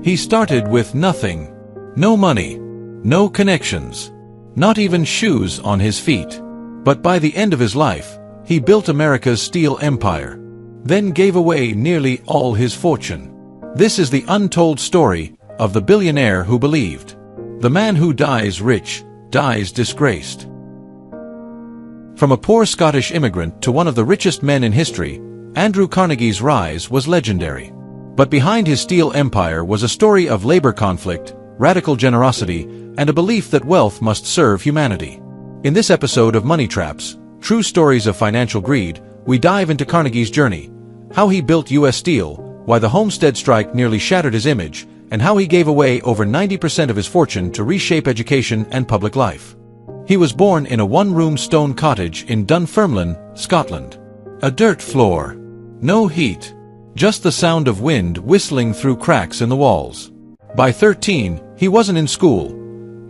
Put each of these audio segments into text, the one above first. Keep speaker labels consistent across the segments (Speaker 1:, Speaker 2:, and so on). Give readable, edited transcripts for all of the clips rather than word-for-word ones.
Speaker 1: He started with nothing. No money. No connections. Not even shoes on his feet. But by the end of his life, he built America's steel empire, then gave away nearly all his fortune. This is the untold story of the billionaire who believed. The man who dies rich, dies disgraced. From a poor Scottish immigrant to one of the richest men in history, Andrew Carnegie's rise was legendary. But behind his steel empire was a story of labor conflict, radical generosity, and a belief that wealth must serve humanity. In this episode of Money Traps, True Stories of Financial Greed, we dive into Carnegie's journey, how he built U.S. Steel, why the Homestead Strike nearly shattered his image, and how he gave away over 90% of his fortune to reshape education and public life. He was born in a one-room stone cottage in Dunfermline, Scotland. A dirt floor. No heat. Just the sound of wind whistling through cracks in the walls. By 13, he wasn't in school.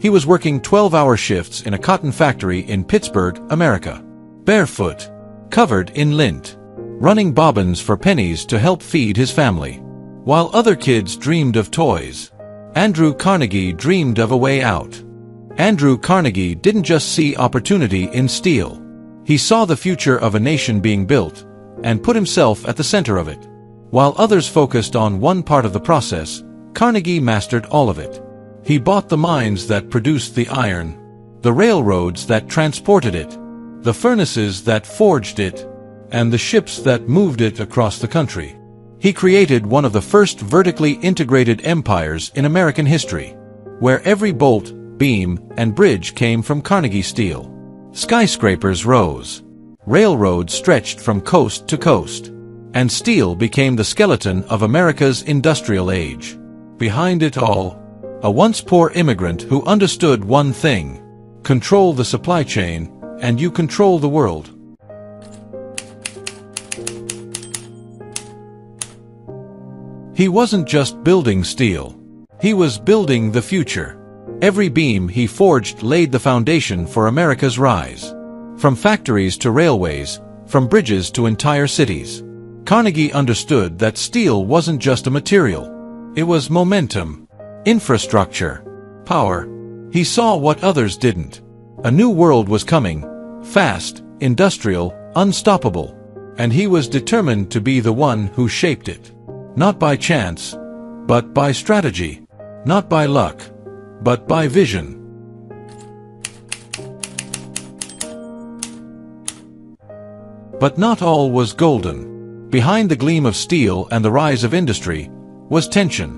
Speaker 1: He was working 12-hour shifts in a cotton factory in Pittsburgh, America. Barefoot. Covered in lint. Running bobbins for pennies to help feed his family. While other kids dreamed of toys, Andrew Carnegie dreamed of a way out. Andrew Carnegie didn't just see opportunity in steel. He saw the future of a nation being built, and put himself at the center of it. While others focused on one part of the process, Carnegie mastered all of it. He bought the mines that produced the iron, the railroads that transported it, the furnaces that forged it, and the ships that moved it across the country. He created one of the first vertically integrated empires in American history, where every bolt, beam, and bridge came from Carnegie steel. Skyscrapers rose. Railroads stretched from coast to coast. And steel became the skeleton of America's industrial age. Behind it all, a once poor immigrant who understood one thing: control the supply chain, and you control the world. He wasn't just building steel. He was building the future. Every beam he forged laid the foundation for America's rise. From factories to railways, from bridges to entire cities. Carnegie understood that steel wasn't just a material. It was momentum, infrastructure, power. He saw what others didn't. A new world was coming, fast, industrial, unstoppable. And he was determined to be the one who shaped it. Not by chance, but by strategy. Not by luck, but by vision. But not all was golden. Behind the gleam of steel and the rise of industry was tension.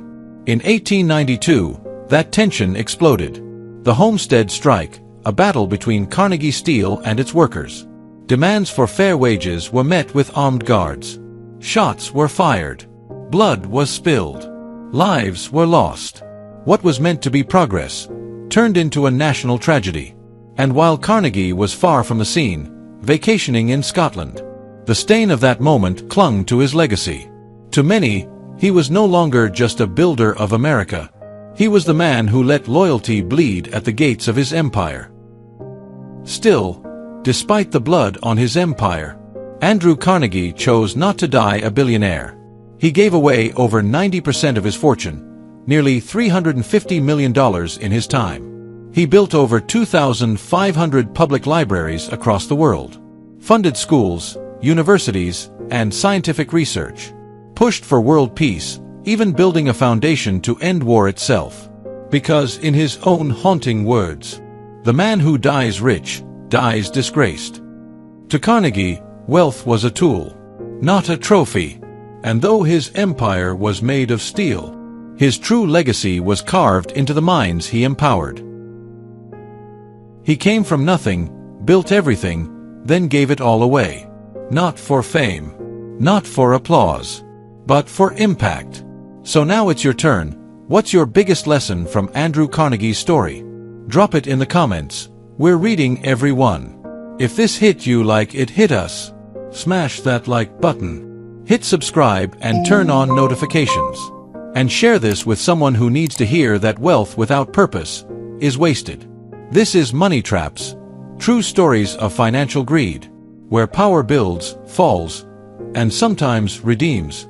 Speaker 1: In 1892, that tension exploded. The Homestead Strike, a battle between Carnegie Steel and its workers. Demands for fair wages were met with armed guards. Shots were fired. Blood was spilled. Lives were lost. What was meant to be progress turned into a national tragedy. And while Carnegie was far from the scene, vacationing in Scotland, the stain of that moment clung to his legacy. To many, he was no longer just a builder of America. He was the man who let loyalty bleed at the gates of his empire. Still, despite the blood on his empire, Andrew Carnegie chose not to die a billionaire. He gave away over 90% of his fortune, nearly $350 million in his time. He built over 2,500 public libraries across the world, funded schools, universities, and scientific research, pushed for world peace, even building a foundation to end war itself. Because, in his own haunting words, the man who dies rich, dies disgraced. To Carnegie, wealth was a tool, not a trophy. And though his empire was made of steel, his true legacy was carved into the minds he empowered. He came from nothing, built everything, then gave it all away. Not for fame, not for applause, but for impact. So now it's your turn. What's your biggest lesson from Andrew Carnegie's story? Drop it in the comments. We're reading every one. If this hit you like it hit us, smash that like button. Hit subscribe and turn on notifications. And share this with someone who needs to hear that wealth without purpose is wasted. This is Money Traps, true stories of financial greed, where power builds, falls, and sometimes redeems.